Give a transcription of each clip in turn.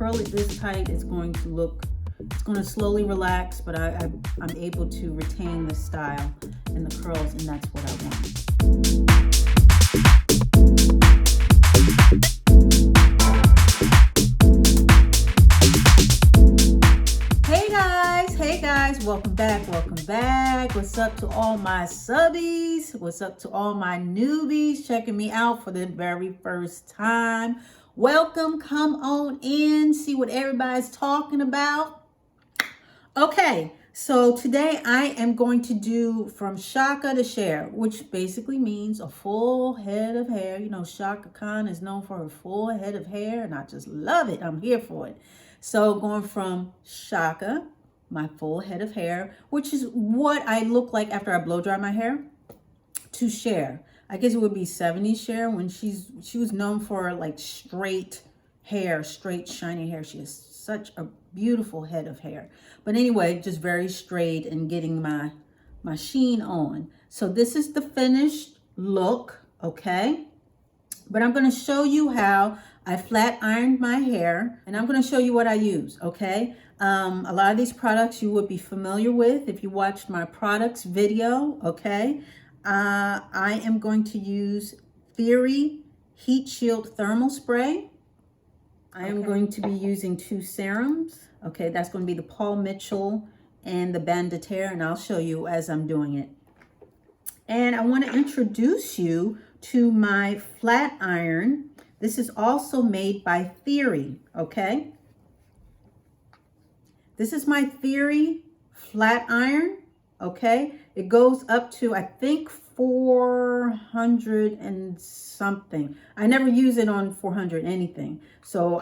curl it this tight, it's going to slowly relax, but I'm able to retain the style and the curls, and that's what I want. Hey guys, welcome back. What's up to all my subbies? What's up to all my newbies checking me out for the very first time? Welcome, come on in, see what everybody's talking about. Okay, so today I am going to do from Chaka to Cher, which basically means a full head of hair. You know, Chaka Khan is known for her full head of hair, and I just love it. I'm here for it. So going from Chaka, my full head of hair, which is what I look like after I blow dry my hair, to Cher. I guess it would be 70s Cher when she was known for like straight hair, straight shiny hair. She has such a beautiful head of hair. But anyway, just very straight and getting my sheen on. So this is the finished look, okay? But I'm going to show you how I flat ironed my hair, and I'm going to show you what I use, okay? A lot of these products you would be familiar with if you watched my products video, okay? I am going to use Theory Heat Shield Thermal Spray. I am going to be using 2 serums, okay? That's going to be the Paul Mitchell and the Bandaterre, and I'll show you as I'm doing it. And I want to introduce you to my flat iron. This is also made by Theory, okay? This is my Theory flat iron, okay? It goes up to, I think, 400 and something. I never use it on 400 anything. So,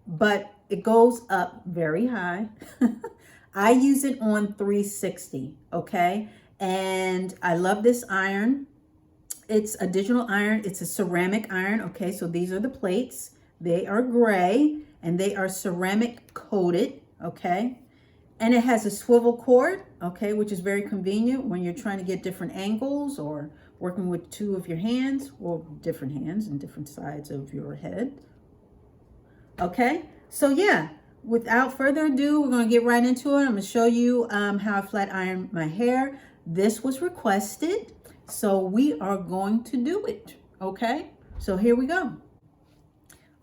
but it goes up very high. I use it on 360, okay? And I love this iron. It's a digital iron. It's a ceramic iron, okay? So these are the plates. They are gray and they are ceramic coated, okay? And it has a swivel cord, okay, which is very convenient when you're trying to get different angles or working with 2 of your hands, or different hands and different sides of your head. Okay, so yeah, without further ado, we're going to get right into it. I'm going to show you how I flat iron my hair. This was requested, so we are going to do it, okay? So here we go.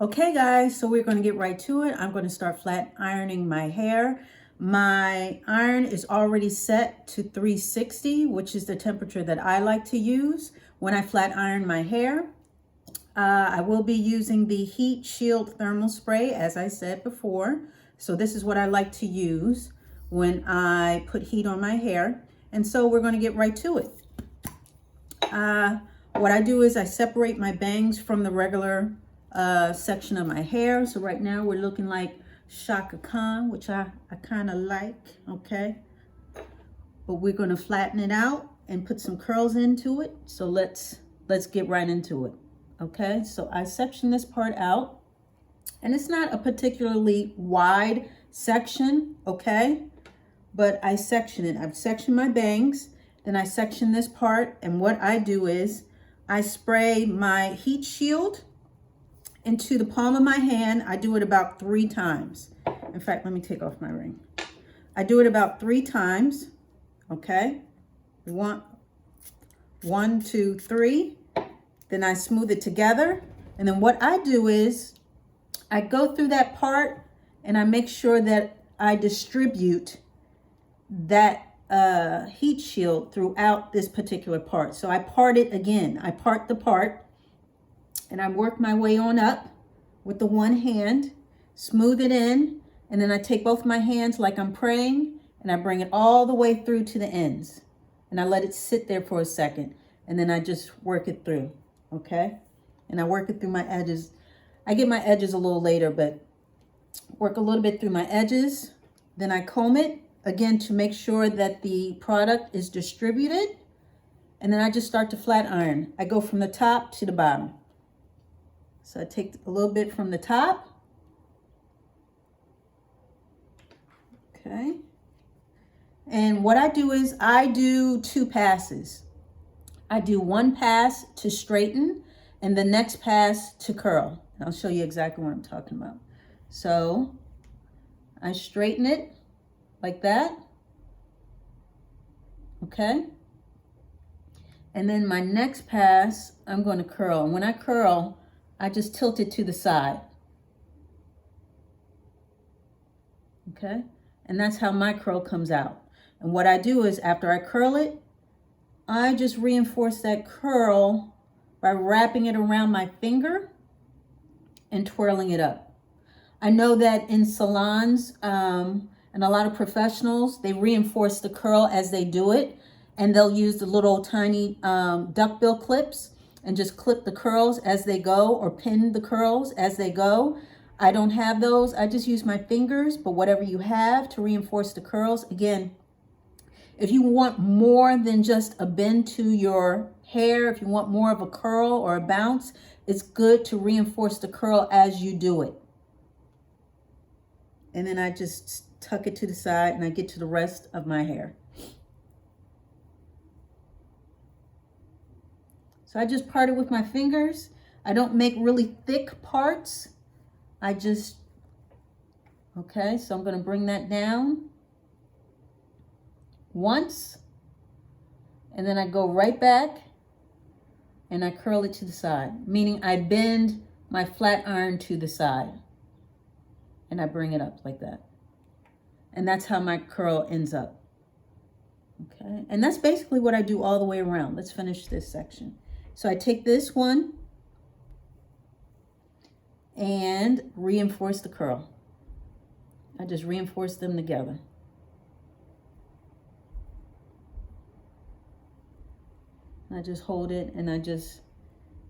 Okay, guys, so we're going to get right to it. I'm going to start flat ironing my hair. My iron is already set to 360, which is the temperature that I like to use when I flat iron my hair. I will be using the Heat Shield Thermal Spray, as I said before. So this is what I like to use when I put heat on my hair. And so we're going to get right to it. What I do is I separate my bangs from the regular section of my hair. So right now we're looking like Chaka Khan, which I kind of like, okay? But we're going to flatten it out and put some curls into it. So let's get right into it, okay? So I section this part out, and it's not a particularly wide section, okay? But I section it. I've sectioned my bangs, then I section this part, and what I do is I spray my heat shield into the palm of my hand. I do it about 3 times. In fact, let me take off my ring. I do it about 3 times, okay? 1, 2, 3. Then I smooth it together. And then what I do is I go through that part and I make sure that I distribute that heat shield throughout this particular part. So I part it again. I part the part and I work my way on up with the one hand, smooth it in, and then I take both my hands like I'm praying and I bring it all the way through to the ends. And I let it sit there for a second, and then I just work it through, okay? And I work it through my edges. I get my edges a little later, but work a little bit through my edges. Then I comb it, again, to make sure that the product is distributed. And then I just start to flat iron. I go from the top to the bottom. So I take a little bit from the top. Okay. And what I do is I do 2 passes. I do 1 pass to straighten and the next pass to curl. And I'll show you exactly what I'm talking about. So I straighten it like that. Okay. And then my next pass, I'm going to curl. And when I curl, I just tilt it to the side. Okay. And that's how my curl comes out. And what I do is after I curl it, I just reinforce that curl by wrapping it around my finger and twirling it up. I know that in salons and a lot of professionals, they reinforce the curl as they do it. And they'll use the little tiny duckbill clips and just clip the curls as they go, or pin the curls as they go. I don't have those. I just use my fingers, but whatever you have to reinforce the curls. Again, if you want more than just a bend to your hair, if you want more of a curl or a bounce, it's good to reinforce the curl as you do it. And then I just tuck it to the side and I get to the rest of my hair. So I just part it with my fingers. I don't make really thick parts. I just, okay, so I'm going to bring that down once, and then I go right back and I curl it to the side, meaning I bend my flat iron to the side and I bring it up like that. And that's how my curl ends up. Okay, and that's basically what I do all the way around. Let's finish this section. So I take this one and reinforce the curl. I just reinforce them together. I just hold it and I just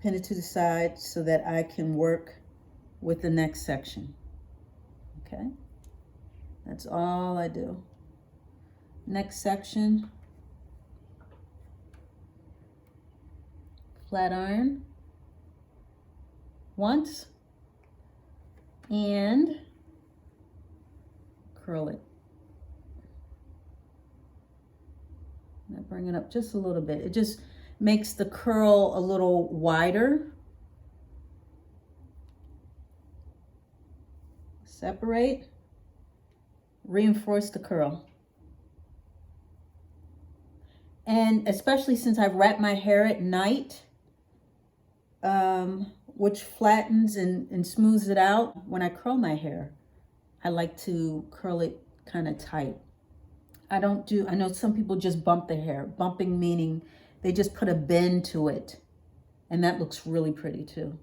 pin it to the side so that I can work with the next section. Okay, that's all I do. Next section, flat iron once and curl it. And I bring it up just a little bit. It just makes the curl a little wider. Separate, reinforce the curl. And especially since I've wrapped my hair at night, which flattens and smooths it out, when I curl my hair, I like to curl it kind of tight. I know some people just bump their hair. Bumping meaning they just put a bend to it. And that looks really pretty too.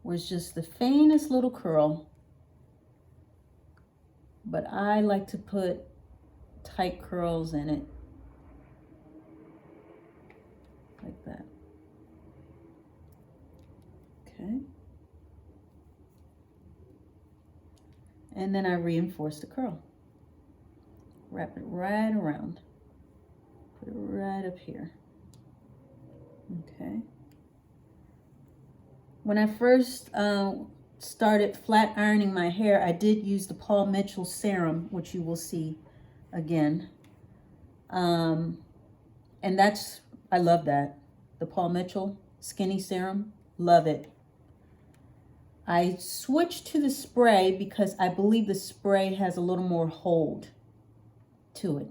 Where it's just the faintest little curl. But I like to put tight curls in it. Like that. Okay. And then I reinforce the curl. Wrap it right around. Put it right up here. Okay. When I first started flat ironing my hair, I did use the Paul Mitchell serum, which you will see again. And I love that. The Paul Mitchell skinny serum, love it. I switched to the spray because I believe the spray has a little more hold to it.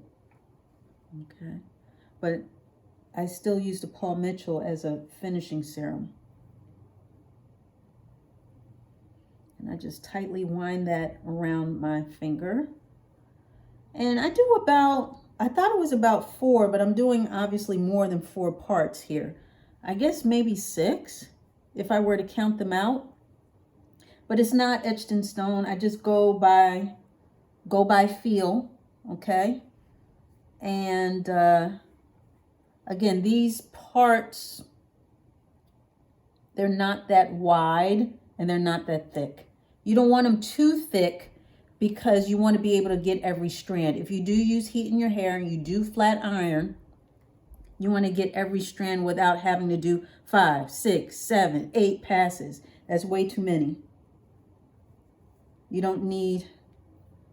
Okay. But I still use the Paul Mitchell as a finishing serum. And I just tightly wind that around my finger. And I do I thought it was about 4, but I'm doing obviously more than 4 parts here. I guess maybe 6 if I were to count them out. But it's not etched in stone. I just go by feel, okay? And again, these parts, they're not that wide and they're not that thick. You don't want them too thick because you want to be able to get every strand. If you do use heat in your hair and you do flat iron, you want to get every strand without having to do 5, 6, 7, 8 passes. That's way too many. You don't need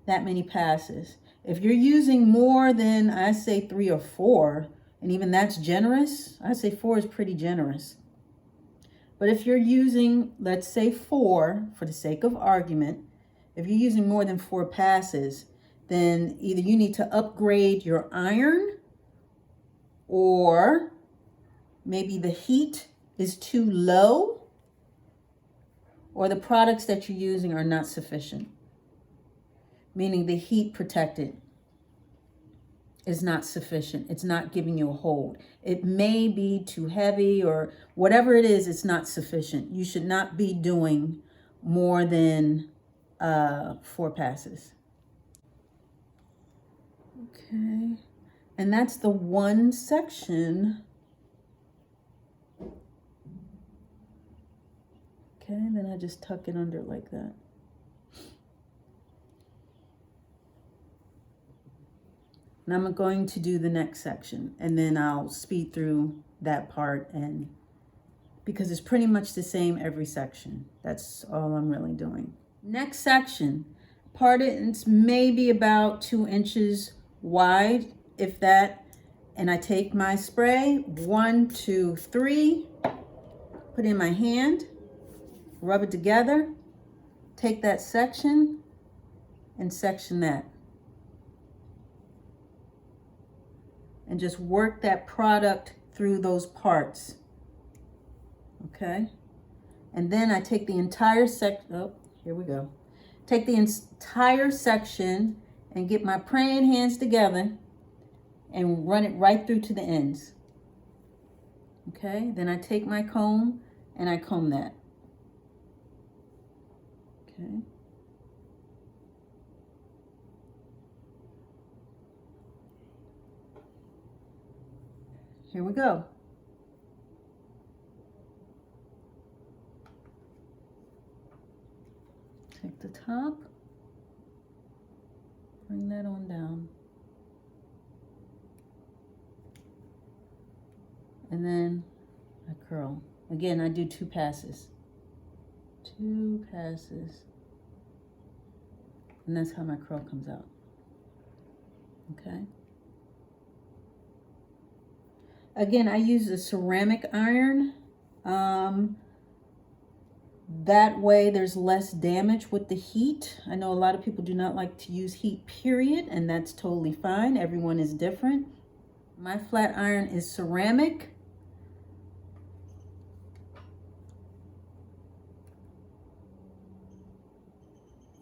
that many passes. If you're using more than, I say 3 or 4, and even that's generous, I say 4 is pretty generous. But if you're using, let's say 4, for the sake of argument, if you're using more than 4 passes, then either you need to upgrade your iron, or maybe the heat is too low, or the products that you're using are not sufficient, meaning the heat protected is not sufficient. It's not giving you a hold. It may be too heavy, or whatever it is, it's not sufficient. You should not be doing more than 4 passes. Okay, and that's the one section. Okay, then I just tuck it under like that. And I'm going to do the next section, and then I'll speed through that part, and because it's pretty much the same every section. That's all I'm really doing. Next section, part it's maybe about 2 inches wide, if that, and I take my spray, 1, 2, 3, put it in my hand, rub it together, take that section and section that. And just work that product through those parts. Okay? And then I take the entire here we go. Take the entire section and get my praying hands together and run it right through to the ends. Okay? Then I take my comb and I comb that. Okay? Here we go. Take the top, bring that on down. And then I curl. Again, I do 2 passes. 2 passes. And that's how my curl comes out. Okay? Again, I use a ceramic iron. That way there's less damage with the heat. I know a lot of people do not like to use heat, period, and that's totally fine. Everyone is different. My flat iron is ceramic.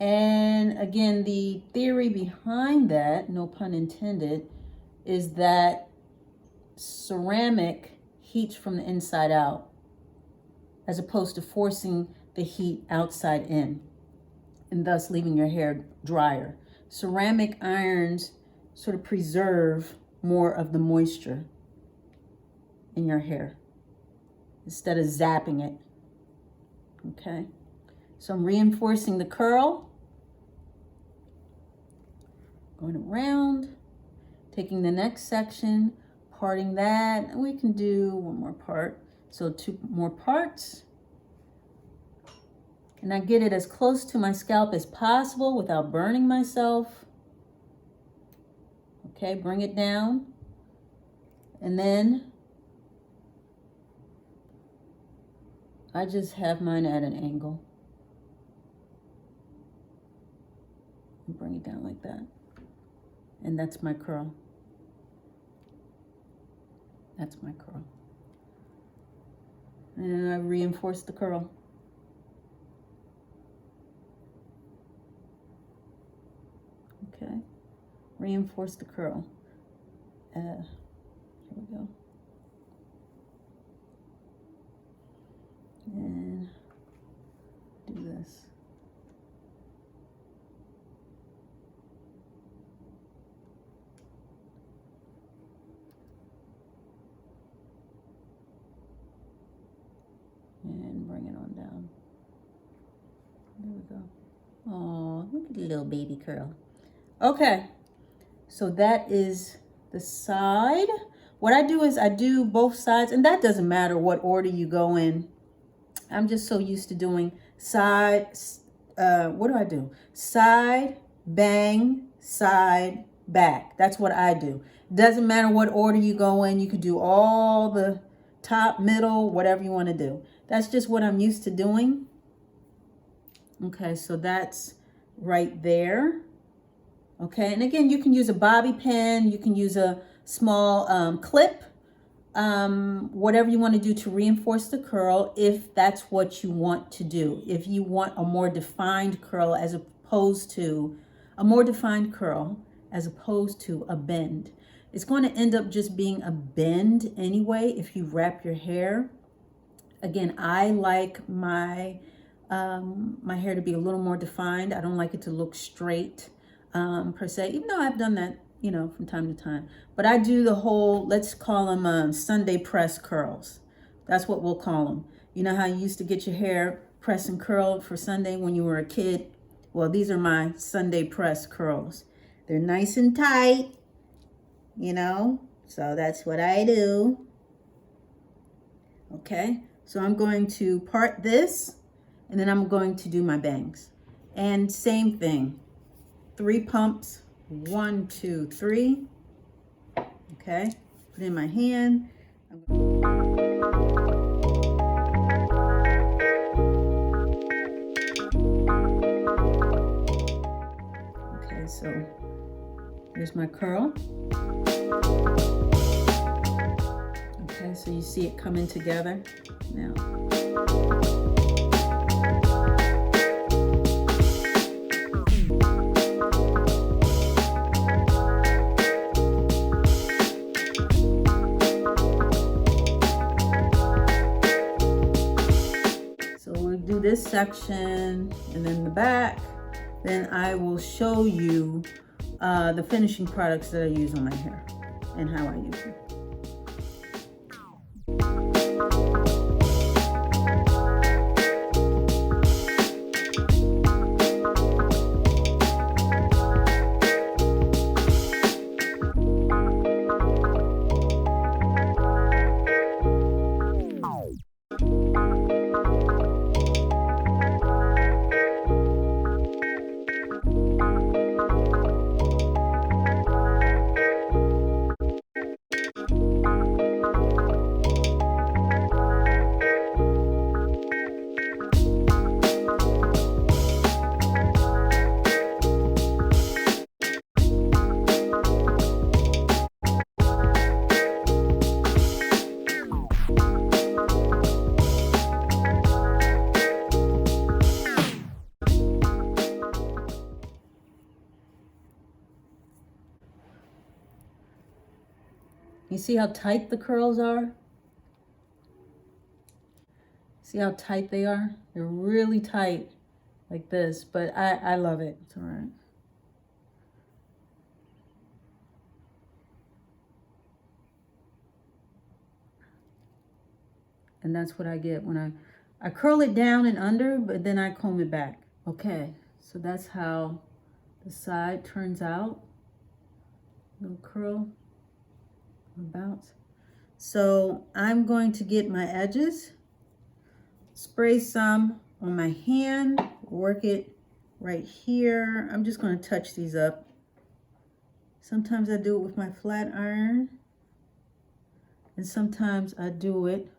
And again, the theory behind that, no pun intended, is that ceramic heats from the inside out, as opposed to forcing the heat outside in, and thus leaving your hair drier. Ceramic irons sort of preserve more of the moisture in your hair instead of zapping it. Okay, so I'm reinforcing the curl, going around, taking the next section, parting that, and we can do one more part. So 2 more parts. And I get it as close to my scalp as possible without burning myself. Okay, bring it down. And then I just have mine at an angle. And bring it down like that. And that's my curl. That's my curl. And I reinforce the curl. Okay, reinforce the curl. Here we go. And do this. And bring it on down. There we go. Oh, look at the little baby curl. Okay, so that is the side. What I do is I do both sides, and that doesn't matter what order you go in. I'm just so used to doing side, what do I do? Side, bang, side, back. That's what I do. Doesn't matter what order you go in. You could do all the top, middle, whatever you want to do. That's just what I'm used to doing. Okay, so that's right there. Okay, and again, you can use a bobby pin, you can use a small clip, whatever you want to do to reinforce the curl, if that's what you want to do. If you want a more defined curl as opposed to a bend. It's going to end up just being a bend anyway if you wrap your hair. Again, I like my my hair to be a little more defined. I don't like it to look straight per se, even though I've done that, you know, from time to time. But I do the whole, let's call them Sunday press curls. That's what we'll call them. You know how you used to get your hair pressed and curled for Sunday when you were a kid? Well, these are my Sunday press curls. They're nice and tight, you know, so that's what I do. Okay, so I'm going to part this, and then I'm going to do my bangs. And same thing, 3 pumps, 1, 2, 3. Okay, put it in my hand. Okay, so here's my curl. Okay, so you see it coming together now. So we'll do this section and then the back. Then I will show you the finishing products that I use on my hair and how I use them. You see how tight the curls are? See how tight they are? They're really tight like this, but I love it. It's all right. And that's what I get when I curl it down and under, but then I comb it back. Okay, so that's how the side turns out. Little curl. Bounce. So I'm going to get my edges, spray some on my hand, work it right here. I'm just going to touch these up. Sometimes I do it with my flat iron, and sometimes I do it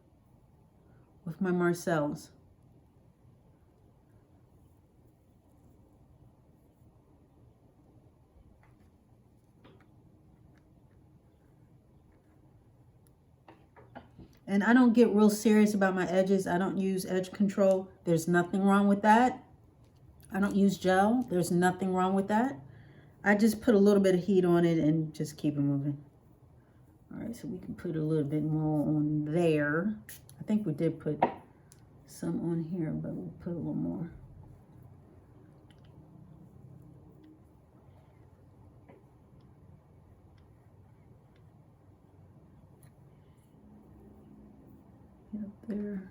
with my Marcel's. And I don't get real serious about my edges. I don't use edge control. There's nothing wrong with that. I don't use gel. There's nothing wrong with that. I just put a little bit of heat on it and just keep it moving. All right, so we can put a little bit more on there. I think we did put some on here, but we'll put a little more. Up there.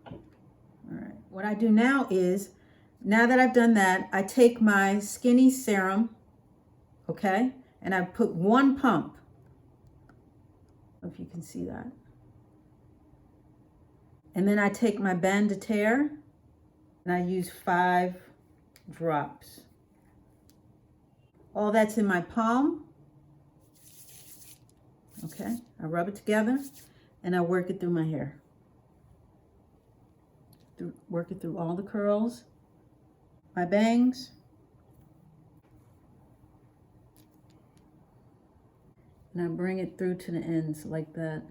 All right, what I do now is, now that I've done that, I take my Skinny serum, okay, and I put 1 pump, if you can see that. And then I take my Band de Terre and I use 5 drops. All that's in my palm. Okay, I rub it together. and I work it through my hair. Work it through all the curls, my bangs. And I bring it through to the ends like that.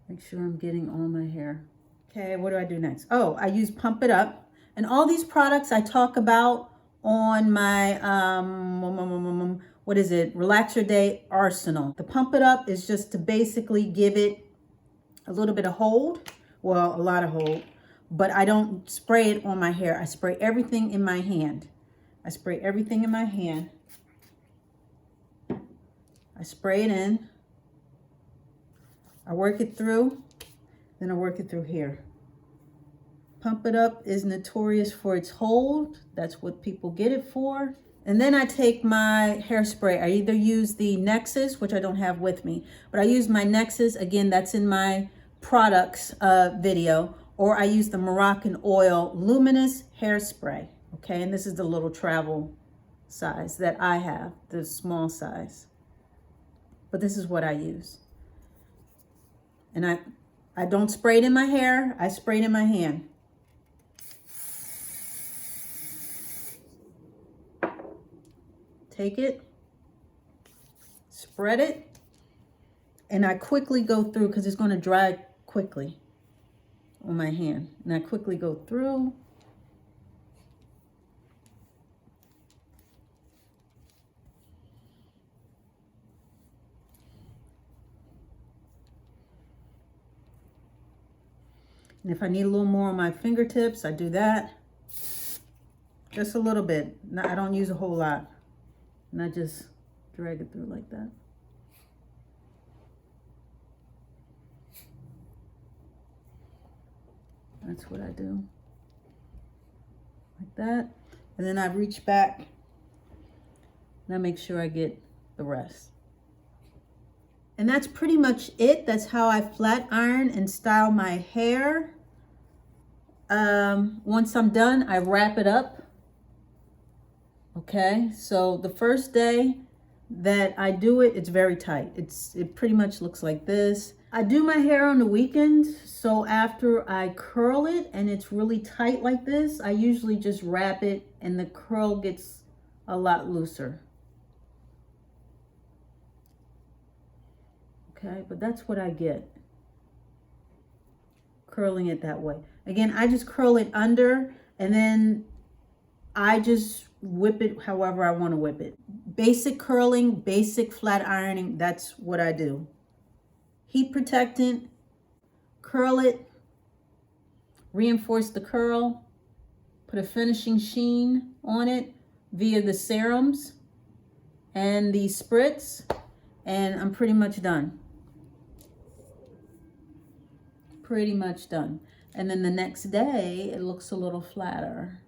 Make sure I'm getting all my hair. Okay, what do I do next? Oh, I use Pump It Up. And all these products I talk about on my, what is it? Relax Your Day Arsenal. The Pump It Up is just to basically give it a little bit of hold. Well, a lot of hold. But I don't spray it on my hair. I spray everything in my hand. I spray everything in my hand. I spray it in. I work it through. Then I work it through here. Pump It Up is notorious for its hold. That's what people get it for. And then I take my hairspray. I either use the Nexus, which I don't have with me, but I use my Nexus. Again, that's in my products video. Or I use the Moroccan Oil Luminous Hairspray. Okay, and this is the little travel size that I have, the small size. But this is what I use. And I don't spray it in my hair. I spray it in my hand. Take it, spread it, and I quickly go through because it's going to dry quickly on my hand. And I quickly go through. And if I need a little more on my fingertips, I do that. Just a little bit. I don't use a whole lot. And I just drag it through like that. That's what I do. Like that. And then I reach back and I make sure I get the rest. And that's pretty much it. That's how I flat iron and style my hair. Once I'm done, I wrap it up. Okay, so the first day that I do it, it's very tight. It pretty much looks like this. I do my hair on the weekend, so after I curl it and it's really tight like this, I usually just wrap it and the curl gets a lot looser. Okay, but that's what I get. Curling it that way. Again, I just curl it under and then I just whip it however I want to whip it. Basic curling, basic flat ironing, that's what I do. Heat protectant, curl it, reinforce the curl, put a finishing sheen on it via the serums and the spritz, and I'm pretty much done. Pretty much done. And then the next day, it looks a little flatter.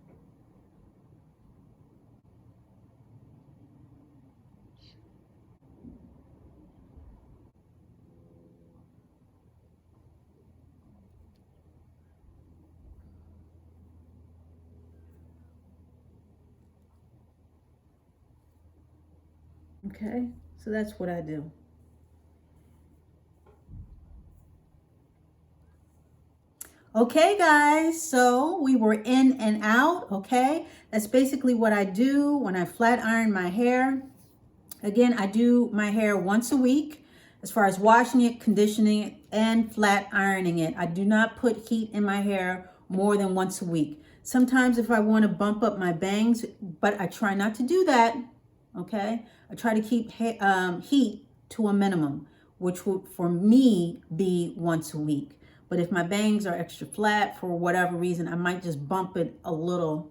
Okay, so that's what I do. Okay, guys, so we were in and out, okay? That's basically what I do when I flat iron my hair. Again, I do my hair once a week as far as washing it, conditioning it, and flat ironing it. I do not put heat in my hair more than once a week. Sometimes if I want to bump up my bangs, but I try not to do that, okay? I try to keep heat to a minimum, which would for me be once a week. But if my bangs are extra flat for whatever reason, I might just bump it a little.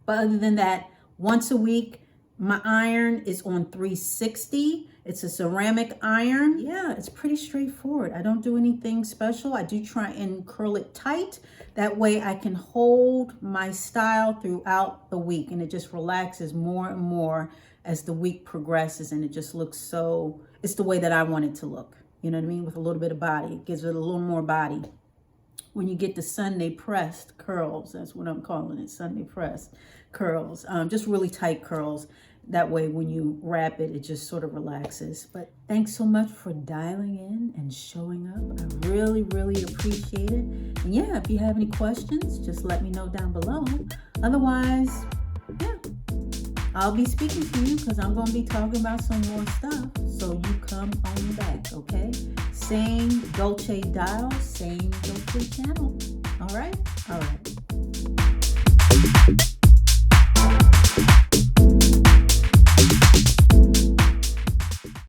But other than that, once a week, my iron is on 360. It's a ceramic iron. Yeah, it's pretty straightforward. I don't do anything special. I do try and curl it tight. That way I can hold my style throughout the week, and it just relaxes more and more as the week progresses, and it just looks so, it's the way that I want it to look. You know what I mean? With a little bit of body. It gives it a little more body. When you get the Sunday pressed curls, that's what I'm calling it, Sunday pressed curls. Just really tight curls. That way when you wrap it, it just sort of relaxes. But thanks so much for dialing in and showing up. I really, really appreciate it. And yeah, if you have any questions, just let me know down below. Otherwise, yeah, I'll be speaking to you because I'm going to be talking about some more stuff. So you come on back, okay? Same Dolce dial, same Dolce channel. All right? All right.